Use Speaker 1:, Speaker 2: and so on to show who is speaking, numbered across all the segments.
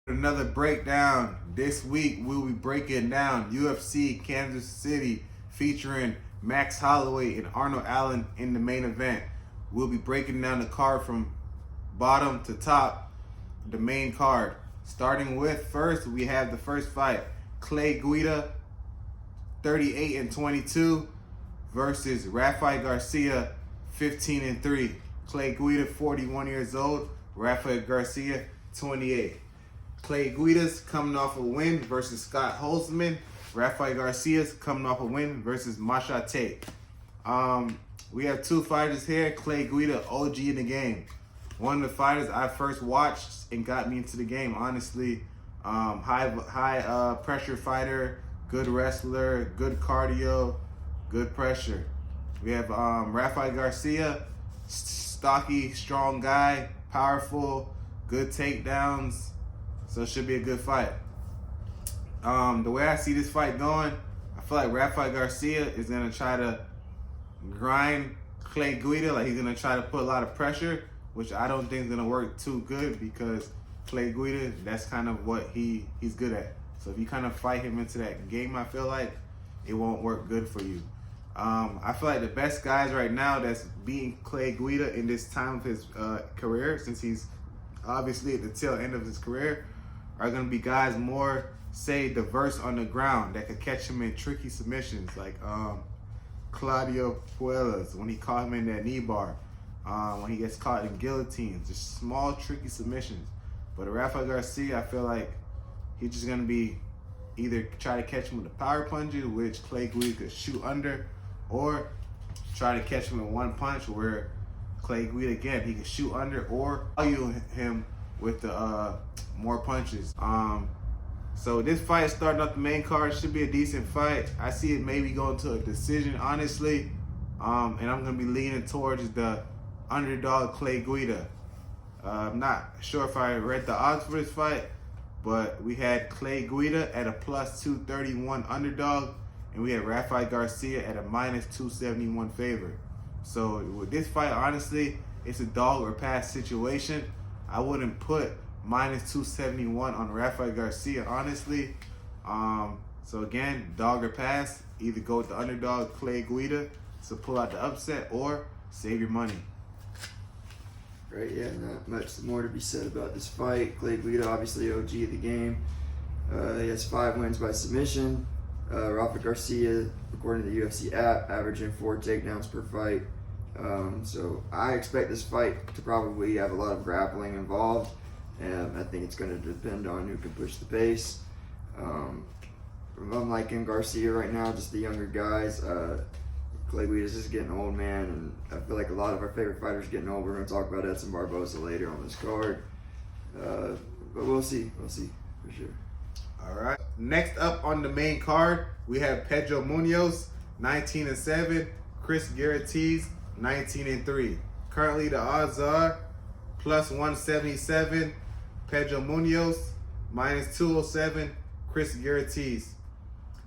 Speaker 1: Another breakdown. This week we'll be breaking down UFC Kansas City featuring Max Holloway and Arnold Allen in the main event. We'll be breaking down the card from bottom to top, the main card. Starting with first, we have the first fight. Clay Guida, 38-22 versus Rafael Garcia, 15-3. Clay Guida, 41 years old. Rafael Garcia, 28. Clay Guida's coming off a win versus Scott Holtzman. Rafael Garcia's coming off a win versus Masha Tate. We have two fighters here. Clay Guida, OG in the game. One of the fighters I first watched and got me into the game, honestly. High pressure fighter, good wrestler, good cardio, good pressure. We have Rafael Garcia, stocky, strong guy, powerful, good takedowns. So it should be a good fight. The way I see this fight going, I feel like Rafael Garcia is going to try to grind Clay Guida. Like, he's going to try to put a lot of pressure, which I don't think is going to work too good because Clay Guida, that's kind of what he's good at. So if you kind of fight him into that game, I feel like it won't work good for you. I feel like the best guys right now that's beating Clay Guida in this time of his career, since he's obviously at the tail end of his career, are going to be guys more, say, diverse on the ground that could catch him in tricky submissions, like Claudio Puellas, when he caught him in that knee bar, when he gets caught in guillotines, just small, tricky submissions. But Rafael Garcia, I feel like he's just going to be either try to catch him with a power punches, which Clay Guida could shoot under, or try to catch him in one punch where Clay Guida, again, he can shoot under or value him with the more punches. So this fight starting off the main card should be a decent fight. I see it maybe going to a decision, honestly. And I'm going to be leaning towards the underdog Clay Guida. I'm not sure if I read the odds for this fight, but we had Clay Guida at a plus 231 underdog, and we had Rafael Garcia at a minus 271 favorite. So with this fight, honestly, it's a dog or pass situation. I wouldn't put minus 271 on Rafael Garcia, honestly. So again, dog or pass, either go with the underdog Clay Guida to pull out the upset or save your money.
Speaker 2: Right, yeah, not much more to be said about this fight. Clay Guida, obviously OG of the game. He has 5 wins by submission. Rafael Garcia, according to the UFC app, averaging 4 takedowns per fight. So I expect this fight to probably have a lot of grappling involved, and I think it's going to depend on who can push the pace. I'm liking Garcia right now, just the younger guys. Clay Guida's just getting old, man, and I feel like a lot of our favorite fighters are getting old. We're going to talk about Edson Barboza later on this card, but we'll see for sure.
Speaker 1: All right. Next up on the main card, we have Pedro Munhoz, 19-7, Chris Garretiz, 19-3. Currently, the odds are plus 177, Pedro Munhoz, minus 207, Chris Garretiz.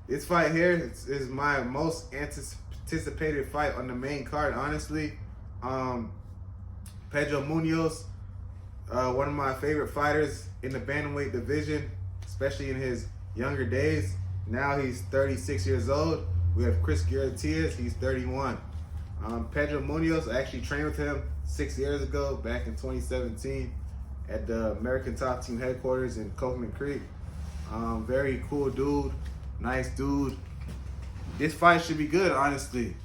Speaker 1: This fight here is my most anticipated fight on the main card, honestly. Pedro Munhoz, one of my favorite fighters in the bantamweight division, especially in his younger days. Now he's 36 years old. We have Chris Garretiz, he's 31. Pedro Munhoz, I actually trained with him 6 years ago, back in 2017, at the American Top Team headquarters in Coconut Creek. Very cool dude, nice dude. This fight should be good, honestly.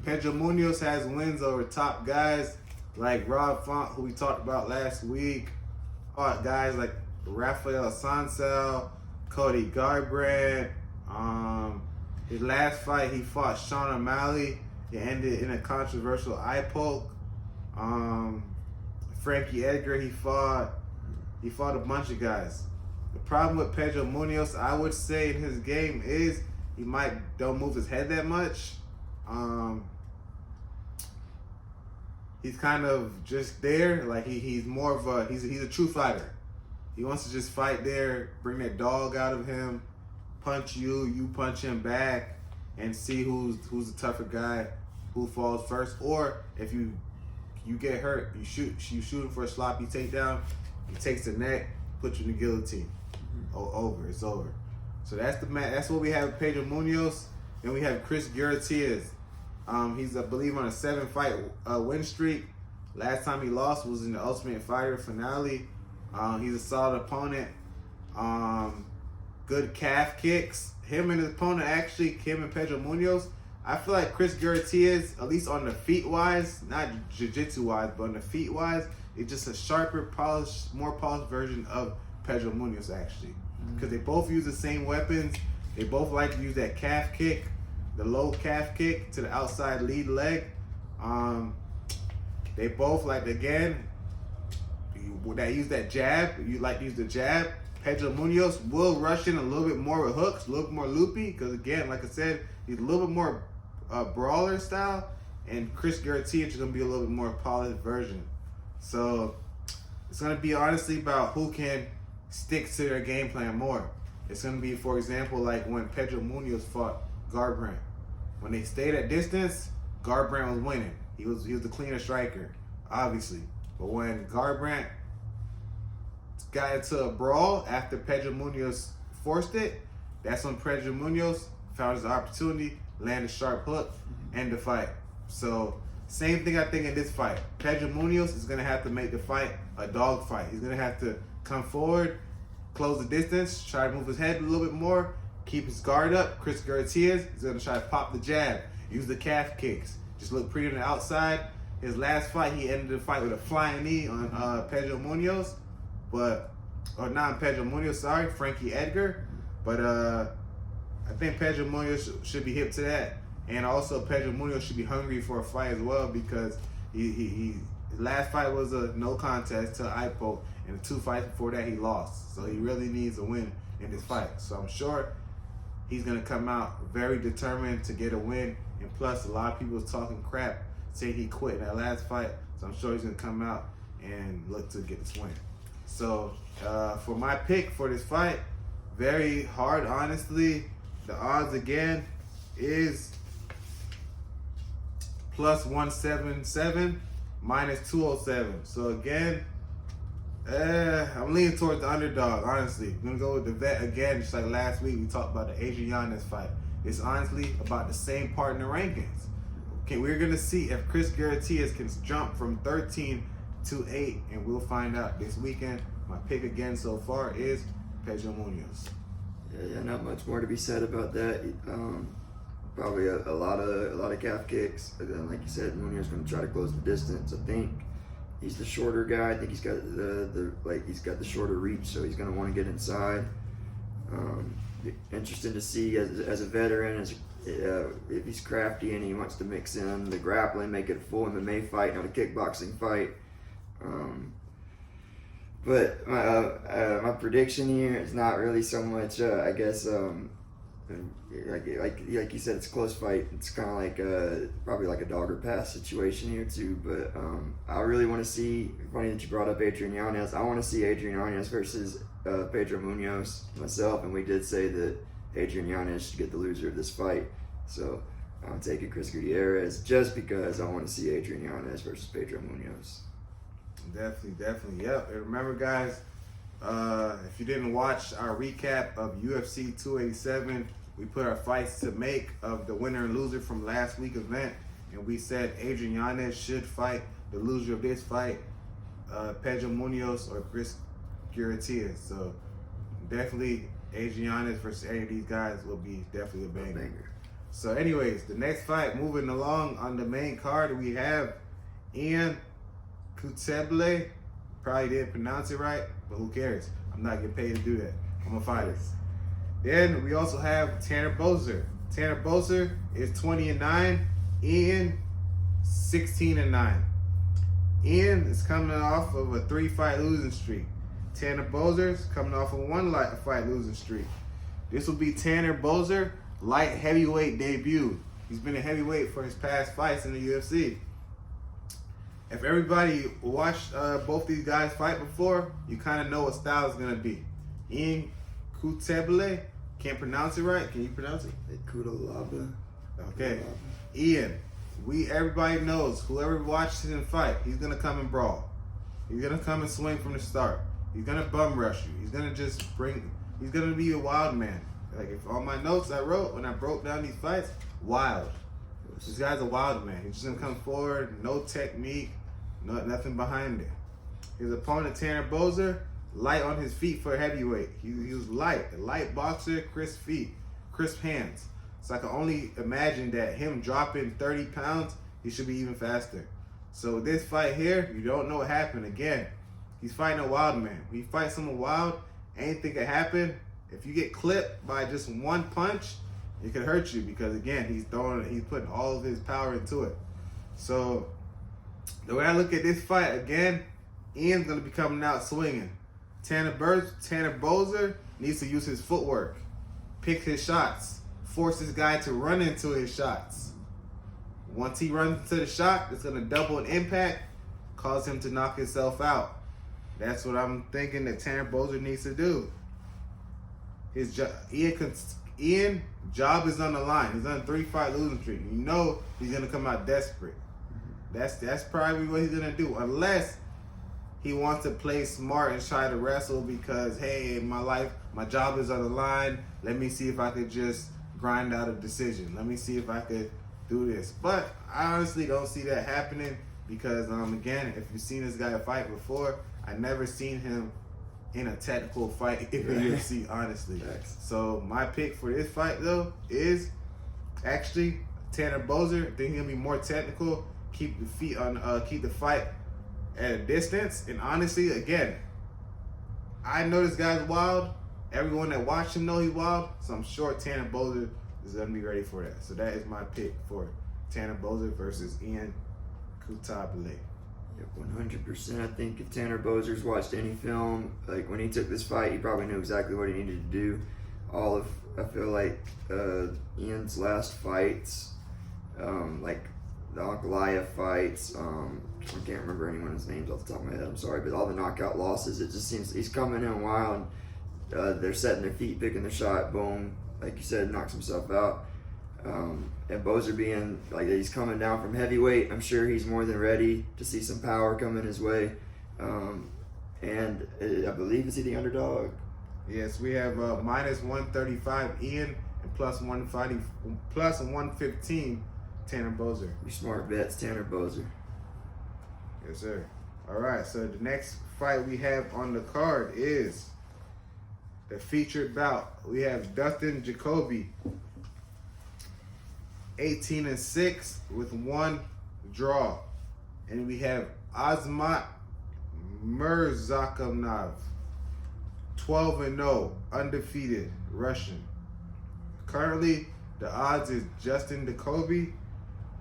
Speaker 1: Pedro Munhoz has wins over top guys like Rob Font, who we talked about last week. Guys like Rafael Sansel, Cody Garbrandt. His last fight, he fought Sean O'Malley. It ended in a controversial eye poke. Frankie Edgar, he fought a bunch of guys. The problem with Pedro Munhoz, I would say, in his game is he don't move his head that much. He's kind of just there. Like he's more of a he's a true fighter. He wants to just fight there, bring that dog out of him, punch you punch him back, and see who's the tougher guy, who falls first. Or if you get hurt, you shoot him for a sloppy takedown. He takes the neck, puts you in the guillotine. Over. It's over. So that's the match. That's what we have with Pedro Munoz. Then we have Chris Gutierrez. He's, I believe, on a 7-fight win streak. Last time he lost was in the Ultimate Fighter finale. He's a solid opponent. Good calf kicks. Him and his opponent, actually, him and Pedro Munoz. I feel like Chris Gutierrez, at least on the feet wise, not jiu-jitsu wise, but on the feet wise, it's just a sharper, polished, more polished version of Pedro Munoz, actually. Because they both use the same weapons. They both like to use that calf kick, the low calf kick to the outside lead leg. They both like, again, that use that jab. You like to use the jab. Pedro Munoz will rush in a little bit more with hooks, a little bit more loopy, because again, like I said, he's a little bit more brawler style, and Chris Gutierrez is going to be a little bit more polished version. So it's going to be honestly about who can stick to their game plan more. It's going to be, for example, like when Pedro Munoz fought Garbrandt. When they stayed at distance, Garbrandt was winning. He was the cleaner striker, obviously. But when Garbrandt got into a brawl after Pedro Munoz forced it, that's when Pedro Munoz found his opportunity, landed a sharp hook, end the fight. So same thing I think in this fight. Pedro Munoz is going to have to make the fight a dog fight. He's going to have to come forward, close the distance, try to move his head a little bit more, keep his guard up. Chris Gutierrez is going to try to pop the jab, use the calf kicks, just look pretty on the outside. His last fight, he ended the fight with a flying knee on Pedro Munoz, Pedro Munoz, sorry, Frankie Edgar. But I think Pedro Munoz should be hip to that. And also Pedro Munoz should be hungry for a fight as well, because his last fight was a no contest to IPO, and the 2 fights before that he lost. So he really needs a win in this fight. So I'm sure he's going to come out very determined to get a win. And plus, a lot of people was talking crap, saying he quit in that last fight. So I'm sure he's going to come out and look to get this win. So for my pick for this fight, very hard, honestly. The odds again is plus 177, minus 207. So again, I'm leaning towards the underdog, honestly. I'm going to go with the vet again, just like last week we talked about the Adrian Yanez fight. It's honestly about the same part in the rankings. Okay, we're going to see if Chris Gutierrez can jump from 13 to 8, and we'll find out this weekend. My pick again so far is Pedro Munoz.
Speaker 2: Yeah, not much more to be said about that. Probably a lot of calf kicks. And then, like you said, Munoz going to try to close the distance. I think he's the shorter guy. I think he's got he's got the shorter reach, so he's going to want to get inside. Interesting to see as a veteran, if he's crafty and he wants to mix in the grappling, make it a full MMA fight, not a kickboxing fight. But my prediction here is not really so much. I guess like you said, it's a close fight. It's kind of like probably like a dog or pass situation here too. But I really want to see. Funny that you brought up Adrian Yanez. I want to see Adrian Yanez versus Pedro Munoz myself, and we did say that Adrian Yanez should get the loser of this fight. So I'm taking Chris Gutierrez just because I want to see Adrian Yanez versus Pedro Munoz.
Speaker 1: Definitely. Yep. And remember, guys, if you didn't watch our recap of UFC 287, we put our fights to make of the winner and loser from last week's event, and we said Adrian Yanez should fight the loser of this fight, Pedro Munoz or Chris Gutierrez. So definitely Adrian Yanez versus any of these guys will be definitely a banger. So anyways, the next fight, moving along on the main card, we have Ian Quarantillo. Probably didn't pronounce it right, but who cares? I'm not getting paid to do that. I'm a fighter. Then we also have Tanner Boser. Tanner Boser is 20-9. Ian 16-9. Ian is coming off of a 3-fight losing streak. Tanner Boser is coming off of a 1-fight losing streak. This will be Tanner Boser light heavyweight debut. He's been a heavyweight for his past fights in the UFC. If everybody watched both these guys fight before, you kind of know what style is going to be. Ian Quarantillo, can't pronounce it right. Can you pronounce it?
Speaker 2: Quarantillo.
Speaker 1: Okay. Ian, everybody knows, whoever watched him fight, he's going to come and brawl. He's going to come and swing from the start. He's going to bum rush you. He's going to just bring he's gonna be a wild man. Like if all my notes I wrote when I broke down these fights, wild. This guy's a wild man. He's just gonna come forward, no technique, nothing behind it. His opponent Tanner Boser, light on his feet for a heavyweight. He was light, a light boxer, crisp feet, crisp hands. So I can only imagine that him dropping 30 pounds, he should be even faster. So this fight here, you don't know what happened. Again, he's fighting a wild man. When you fight someone wild, anything can happen. If you get clipped by just one punch, it could hurt you because again, he's putting all of his power into it. So the way I look at this fight, again, Ian's gonna be coming out swinging. Tanner Boser needs to use his footwork, pick his shots, force this guy to run into his shots. Once he runs into the shot, it's gonna double an impact, cause him to knock himself out. That's what I'm thinking that Tanner Boser needs to do. Ian job is on the line. He's on a 3-fight losing streak. You know he's gonna come out desperate. That's probably what he's gonna do, unless he wants to play smart and try to wrestle because hey, my job is on the line. Let me see if I could just grind out a decision. Let me see if I could do this. But I honestly don't see that happening because again, if you've seen this guy fight before, I never seen him in a technical fight in the UFC, honestly. Thanks. So my pick for this fight though is actually Tanner Boser. I think he's gonna be more technical, keep the fight at a distance. And honestly, again, I know this guy's wild. Everyone that watched him know he's wild. So I'm sure Tanner Boser is gonna be ready for that. So that is my pick for Tanner Boser versus Ian Coutabile.
Speaker 2: Yep, 100%. I think if Tanner Boser's watched any film, like when he took this fight, he probably knew exactly what he needed to do. I feel like Ian's last fights, like the Alcalaya fights, I can't remember anyone's names off the top of my head, I'm sorry, but all the knockout losses, it just seems he's coming in wild. They're setting their feet, picking their shot, boom, like you said, knocks himself out. And Boser being like he's coming down from heavyweight, I'm sure he's more than ready to see some power coming his way. And I believe is he the underdog?
Speaker 1: Yes, we have minus 135 Ian and plus 115 Tanner Boser.
Speaker 2: Your smart bets, Tanner Boser.
Speaker 1: Yes, sir. All right, so the next fight we have on the card is the featured bout. We have Dustin Jacoby, 18-6 with 1 draw. And we have Azmat Murzakanov, 12-0, undefeated Russian. Currently, the odds is Justin Jacoby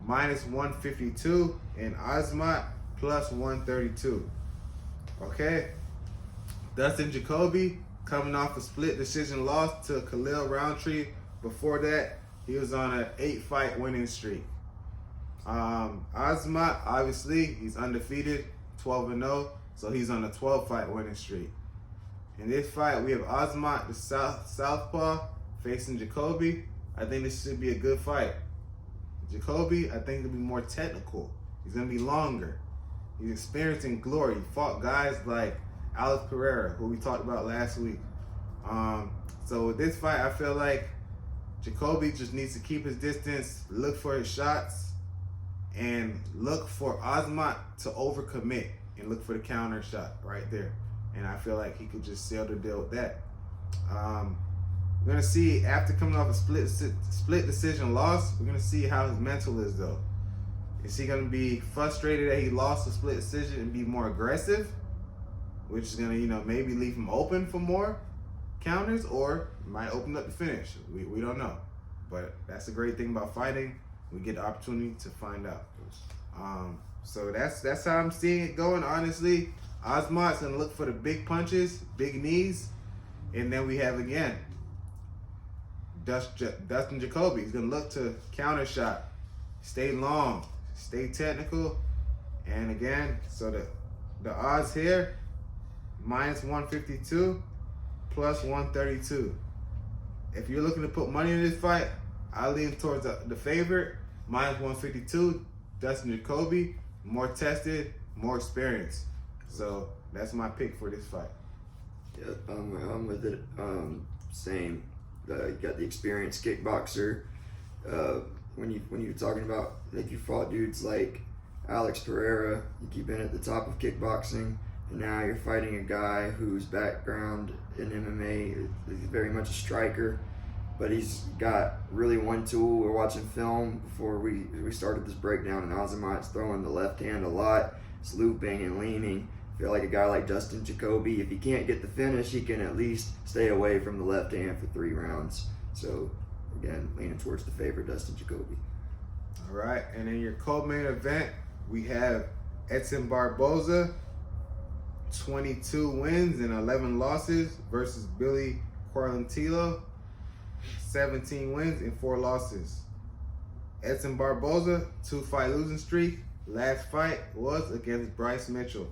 Speaker 1: minus 152 and Azmat plus 132. Okay? Dustin Jacoby coming off a split decision loss to Khalil Roundtree. Before that, he was on an 8-fight winning streak. Azmat, obviously, he's undefeated, 12-0, so he's on a 12-fight winning streak. In this fight, we have Azmat, the southpaw, facing Jacoby. I think this should be a good fight. Jacoby, I think, will be more technical. He's going to be longer. He's experiencing glory. He fought guys like Alex Pereira, who we talked about last week. So with this fight, I feel like Jacoby just needs to keep his distance, look for his shots, and look for Azmat to overcommit and look for the counter shot right there. And I feel like he could just seal the deal with that. We're going to see, after coming off a split decision loss, we're going to see how his mental is, though. Is he going to be frustrated that he lost a split decision and be more aggressive, which is going to, maybe leave him open for more counters, or might open up the finish? We don't know. But that's the great thing about fighting. We get the opportunity to find out. So that's how I'm seeing it going, honestly. Azmat's going to look for the big punches, big knees, and then we have, again, Dustin Jacoby. He's going to look to counter shot, stay long, stay technical, and again, so the odds here, minus 152, plus 132. If you're looking to put money in this fight, I lean towards the favorite, minus 152, Dustin
Speaker 2: Yep, I'm with it. Same. You got the experienced kickboxer. When you're talking about, like, you fought dudes like Alex Pereira, you've been at the top of kickboxing, and now you're fighting a guy whose background in MMA is very much a striker, but he's got really one tool. We're watching film before we started this breakdown, and Azamat's throwing the left hand a lot. It's looping and leaning. I feel like a guy like Dustin Jacoby, if he can't get the finish, he can at least stay away from the left hand for 3 rounds. So, again, leaning towards the favorite, Dustin Jacoby.
Speaker 1: All right, and in your co-main event, we have Edson Barboza, 22 wins and 11 losses, versus Billy Quarantillo, 17 wins and 4 losses. Edson Barboza, 2-fight losing streak. Last fight was against Bryce Mitchell.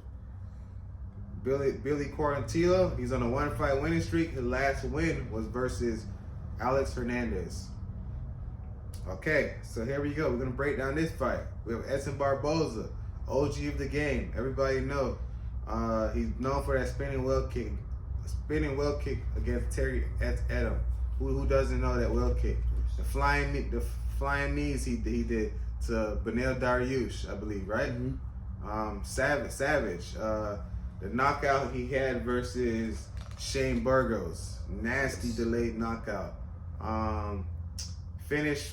Speaker 1: Billy Quarantillo, he's on a 1-fight winning streak. His last win was versus Alex Hernandez. Okay, so here we go. We're gonna break down this fight. We have Edson Barboza, OG of the game. Everybody know he's known for that spinning wheel kick against Terry Edom. Who doesn't know that wheel kick? The flying knees he did to Benel Dariush, I believe, right?
Speaker 2: Mm-hmm.
Speaker 1: Savage. The knockout he had versus Shane Burgos, nasty delayed knockout. Finish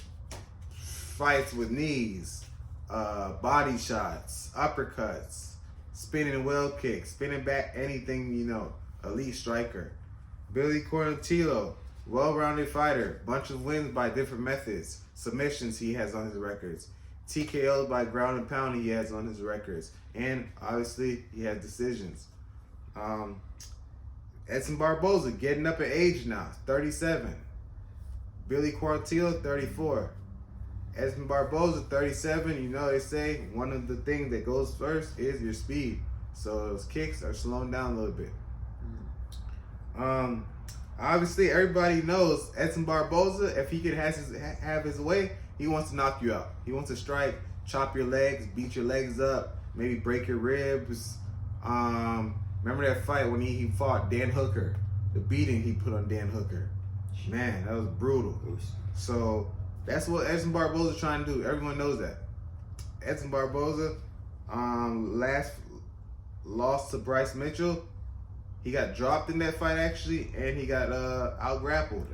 Speaker 1: fights with knees, body shots, uppercuts, spinning wheel kicks, spinning back, anything you know. Elite striker. Billy Quarantillo, well-rounded fighter, bunch of wins by different methods. Submissions he has on his records. TKOs by ground and pound he has on his records. And obviously he has decisions. Edson Barboza getting up in age now, 37. Billy Quarantillo, 34. Edson Barboza, 37. You know, they say one of the things that goes first is your speed. So those kicks are slowing down a little bit. Obviously, everybody knows Edson Barboza, if he could have his way, he wants to knock you out. He wants to strike, chop your legs, beat your legs up, maybe break your ribs. Remember that fight when he fought Dan Hooker? The beating he put on Dan Hooker. Man, that was brutal. So that's what Edson Barboza is trying to do. Everyone knows that. Edson Barboza, last lost to Bryce Mitchell. He got dropped in that fight actually, and he got out-grappled.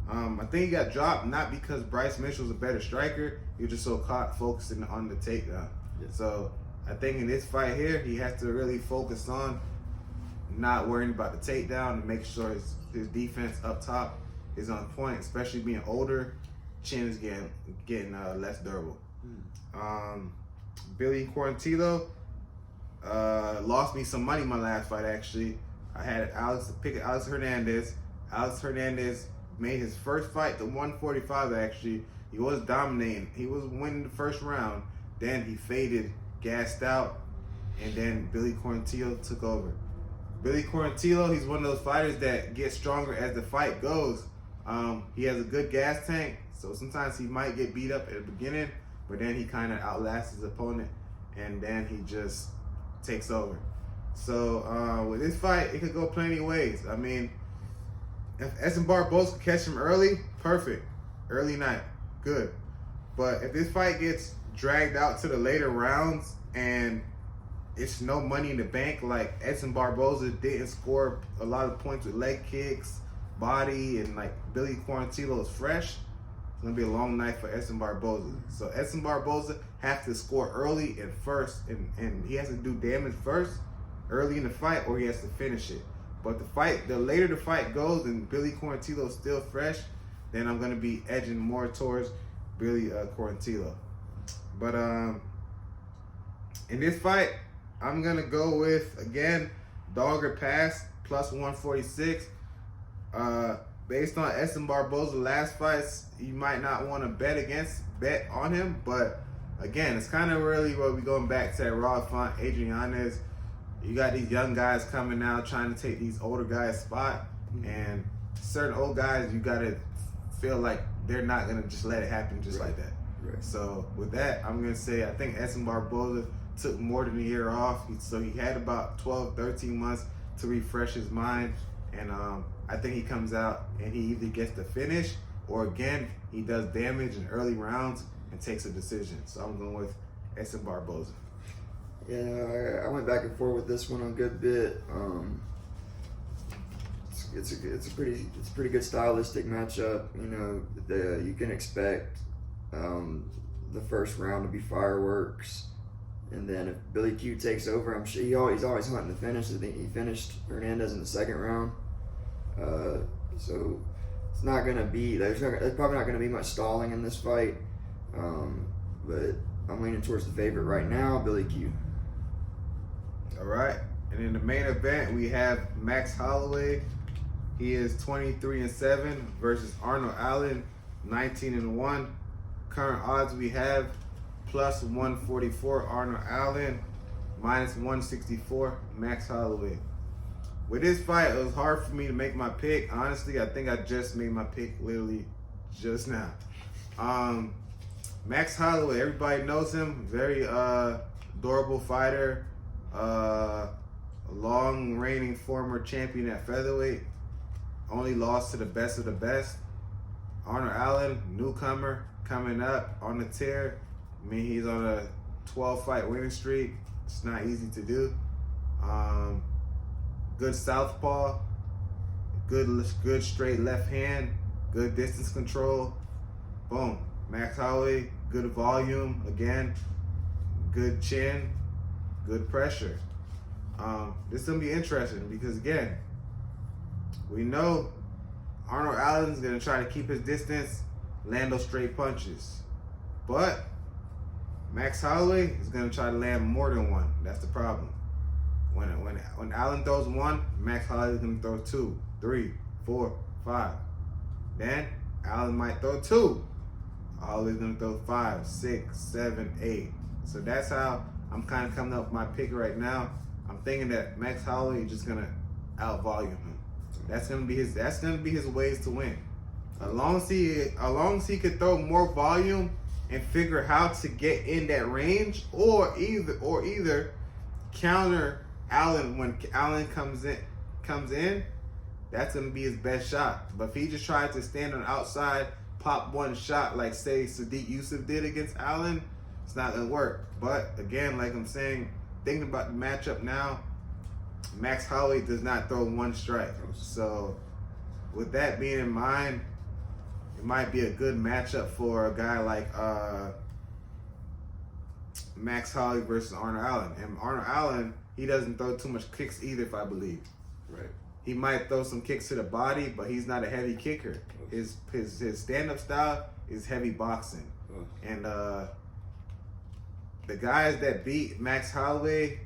Speaker 1: I think he got dropped not because Bryce Mitchell's a better striker. He was just so caught focusing on the takedown. Yeah. So I think in this fight here, he has to really focus on not worrying about the takedown and make sure his defense up top is on point, especially being older. Chin is getting less durable. Billy Quarantillo lost me some money my last fight actually. I had Alex Hernandez. Alex Hernandez made his first fight to 145 actually. He was dominating. He was winning the first round. Then he faded, gassed out, and then Billy Quarantillo took over. Billy Quarantillo, he's one of those fighters that gets stronger as the fight goes. He has a good gas tank, so sometimes he might get beat up at the beginning, but then he kind of outlasts his opponent, and then he just takes over. So with this fight, it could go plenty of ways. I mean, if Edson Barboza could catch him early, perfect. Early night, good. But if this fight gets dragged out to the later rounds and it's no money in the bank, like Edson Barboza didn't score a lot of points with leg kicks, body, and like Billy Quarantillo is fresh, it's gonna be a long night for Edson Barboza. So Edson Barboza has to score early and first, and he has to do damage first, early in the fight, or he has to finish it. But the later the fight goes and Billy Quarantillo is still fresh, then I'm gonna be edging more towards Billy Quarantillo. But in this fight, I'm gonna go with, again, dog or pass, plus 146. Based on Edson Barboza's last fights, you might not want to bet on him, but again, it's kind of really what we're going back to that raw font, Adrianez. You got these young guys coming out trying to take these older guys' spot, and certain old guys, you gotta feel like they're not gonna just let it happen just like that. Right. So with that, I'm gonna say I think Edson Barboza took more than a year off, so he had about 12, 13 months to refresh his mind, And I think he comes out and he either gets the finish or again he does damage in early rounds and takes a decision. So I'm going with Edson Barboza.
Speaker 2: Yeah, I went back and forth with this one a good bit. It's a pretty good stylistic matchup. You know, you can expect the first round to be fireworks, and then if Billy Q takes over, I'm sure he's always hunting to finish. I think he finished Hernandez in the second round, so it's not gonna be there's probably not gonna be much stalling in this fight, but I'm leaning towards the favorite right now, Billy Q.
Speaker 1: All right, and in the main event we have Max Holloway. He is 23-7 versus Arnold Allen, 19-1. Current odds we have plus 144 Arnold Allen, minus 164 Max Holloway. With this fight, it was hard for me to make my pick. Honestly, I think I just made my pick literally just now. Max Holloway, everybody knows him. Very adorable fighter. Long reigning former champion at featherweight. Only lost to the best of the best. Arnold Allen, newcomer, coming up on the tear. I mean, he's on a 12-fight winning streak. It's not easy to do. Good southpaw, good straight left hand, good distance control. Boom. Max Holloway, good volume, again, good chin, good pressure. This is going to be interesting because, again, we know Arnold Allen's going to try to keep his distance, land those straight punches. But Max Holloway is going to try to land more than one. That's the problem. When Allen throws one, Max Holloway is going to throw 2, 3, 4, 5. Then Allen might throw 2. Holloway's going to throw 5, 6, 7, 8. So that's how I'm kind of coming up with my pick right now. I'm thinking that Max Holloway is just going to out-volume him. That's gonna be his ways to win. As long as he could throw more volume and figure how to get in that range, or either counter Allen when Allen comes in, that's gonna be his best shot. But if he just tries to stand on the outside, pop one shot like say Sadiq Yusuf did against Allen, it's not gonna work. But again, like I'm saying, thinking about the matchup now, Max Holloway does not throw one strike. So with that being in mind, it might be a good matchup for a guy like Max Holloway versus Arnold Allen. And Arnold Allen, he doesn't throw too much kicks either, if I believe.
Speaker 2: Right.
Speaker 1: He might throw some kicks to the body, but he's not a heavy kicker. His stand-up style is heavy boxing. And the guys that beat Max Holloway,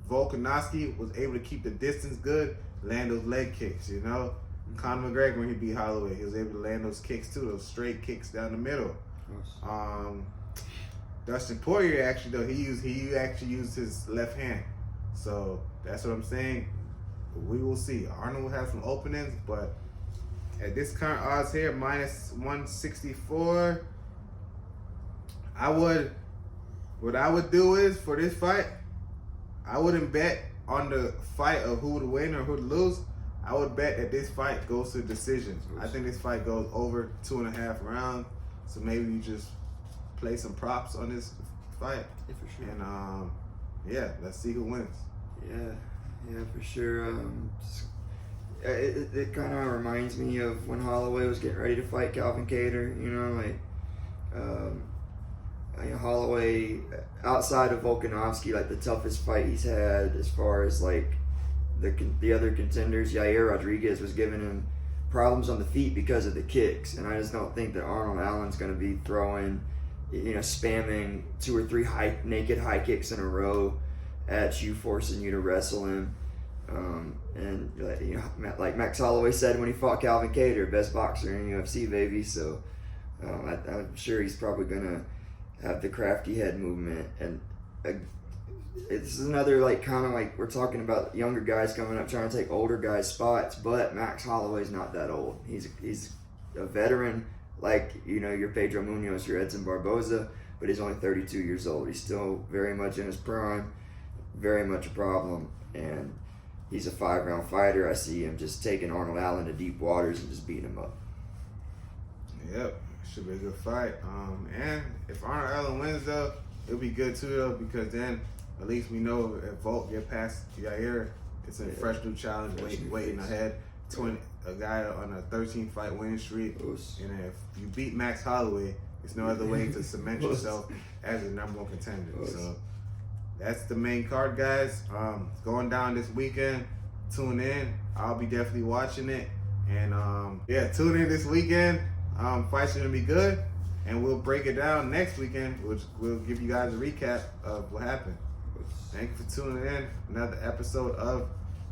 Speaker 1: Volkanovski was able to keep the distance good, land those leg kicks, you know. Conor McGregor, when he beat Holloway, he was able to land those kicks too, those straight kicks down the middle. Dustin Poirier, actually, though, he actually used his left hand. So that's what I'm saying. We will see. Arnold will have some openings, but at this current odds here, minus 164, what I would do is, for this fight, I wouldn't bet on the fight of who to win or who to lose. I would bet that this fight goes to decision. I think this fight goes over 2.5 rounds. So maybe you just play some props on this fight.
Speaker 2: Yeah, for sure.
Speaker 1: And yeah, let's see who wins.
Speaker 2: Yeah, for sure. It kind of reminds me of when Holloway was getting ready to fight Calvin Kattar. You know, like Holloway, outside of Volkanovski, like the toughest fight he's had as far as like the other contenders, Yair Rodriguez was giving him problems on the feet because of the kicks, and I just don't think that Arnold Allen's going to be throwing, spamming 2 or 3 naked high kicks in a row at you, forcing you to wrestle him. And like Max Holloway said when he fought Calvin Kattar, best boxer in UFC, baby. So I'm sure he's probably going to have the crafty head movement, and it's another kind of like we're talking about younger guys coming up trying to take older guys' spots, but Max Holloway's not that old. He's a veteran, like your Pedro Munoz, your Edson Barboza, but he's only 32 years old. He's still very much in his prime, very much a problem, and he's a 5-round fighter. I see him just taking Arnold Allen to deep waters and just beating him up.
Speaker 1: Yep, should be a good fight. And if Arnold Allen wins though, it'll be good too though, because then at least we know if Volk get past Yair, it's a fresh new challenge waiting ahead. A guy on a 13-fight winning streak, and if you beat Max Holloway, there's no other way to cement yourself as the #1 contender. So that's the main card, guys. Going down this weekend. Tune in. I'll be definitely watching it. And yeah, tune in this weekend. Fights are gonna be good, and we'll break it down next weekend, which we'll give you guys a recap of what happened. Thank you for tuning in. Another episode of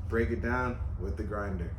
Speaker 1: Break It Down with the Grinder.